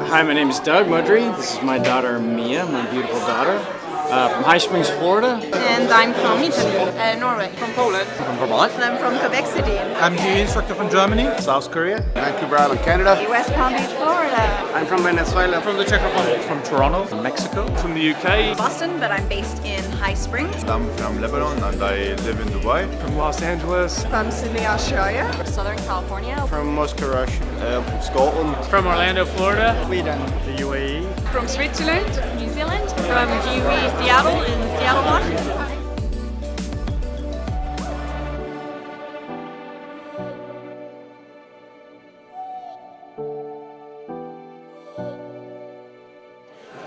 Hi, my name is Doug Mudry. This is my daughter Mia, my beautiful daughter, from High Springs, Florida. And I'm from Italy, Norway. From Poland. From Vermont. And I'm from Quebec City. I'm the instructor from Germany. South Korea. Vancouver Island, Canada. West Palm Beach, Florida. I'm from Venezuela. From the Czech Republic. From Toronto. From Mexico. From the UK. Boston, but I'm based in High Springs. I'm from Lebanon and I live in Dubai. From Los Angeles. From Sydney, Australia. Southern California. From Moscow, Russia. From Scotland. From Orlando, Florida. Sweden. The UAE. From Switzerland. New Zealand. From GUE Seattle in Seattle, Washington.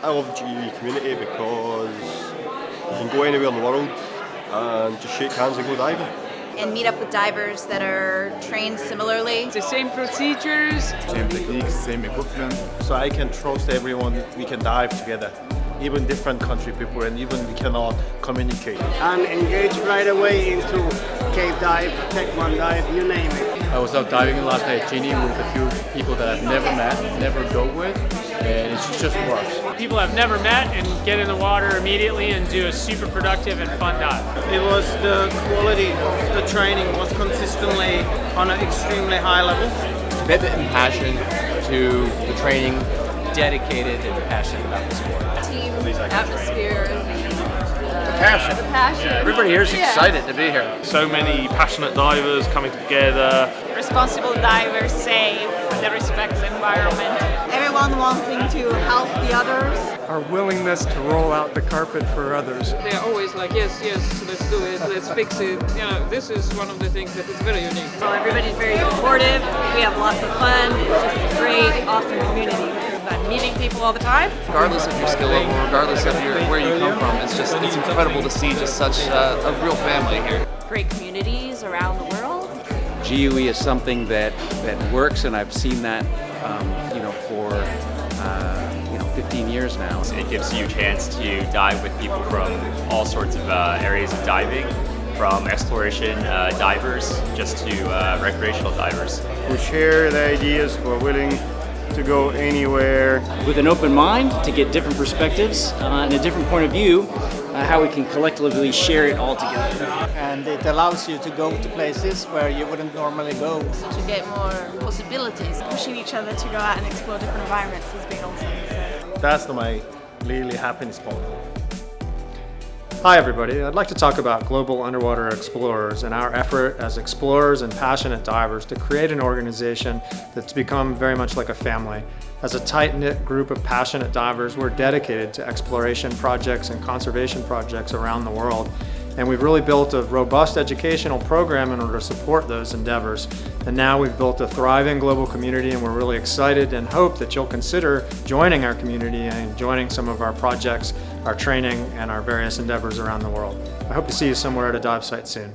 I love the GUE community because you can go anywhere in the world and just shake hands and go diving. And meet up with divers that are trained similarly. The same procedures. Same techniques, same equipment. So I can trust everyone, we can dive together. Even different country people, and even we cannot communicate. And engage right away into cave dive, tech one dive, you name it. I was out diving last night at Genie with a few people that I've never met, never go with, and it just works. People I've never met and get in the water immediately and do a super productive and fun dive. It was the quality of the training was consistently on an extremely high level. Commitment and passion to the training, dedicated and passionate about the sport. Team atmosphere. Passion. The passion. Everybody here is excited to be here. So many passionate divers coming together. Responsible divers, safe, that respects the environment. Everyone wanting to help the others. Our willingness to roll out the carpet for others. They're always like, yes, let's do it, let's fix it. You know, this is one of the things that is very unique. So everybody's very supportive. We have lots of fun. It's just a great, awesome community. I'm meeting people all the time. Regardless of your skill level, regardless of where you come from, it's incredible to see just such a real family here. Great communities around the world. GUE is something that works, and I've seen that for 15 years now. It gives you a chance to dive with people from all sorts of areas of diving, from exploration divers just to recreational divers. We share the ideas, we're willing to go anywhere. With an open mind to get different perspectives and a different point of view, how we can collectively share it all together. And it allows you to go to places where you wouldn't normally go. To get more possibilities. Pushing each other to go out and explore different environments has been awesome. So. That's my really happiness point. Hi everybody, I'd like to talk about Global Underwater Explorers and our effort as explorers and passionate divers to create an organization that's become very much like a family. As a tight-knit group of passionate divers, we're dedicated to exploration projects and conservation projects around the world. And we've really built a robust educational program in order to support those endeavors. And now we've built a thriving global community, and we're really excited and hope that you'll consider joining our community and joining some of our projects, our training, and our various endeavors around the world. I hope to see you somewhere at a dive site soon.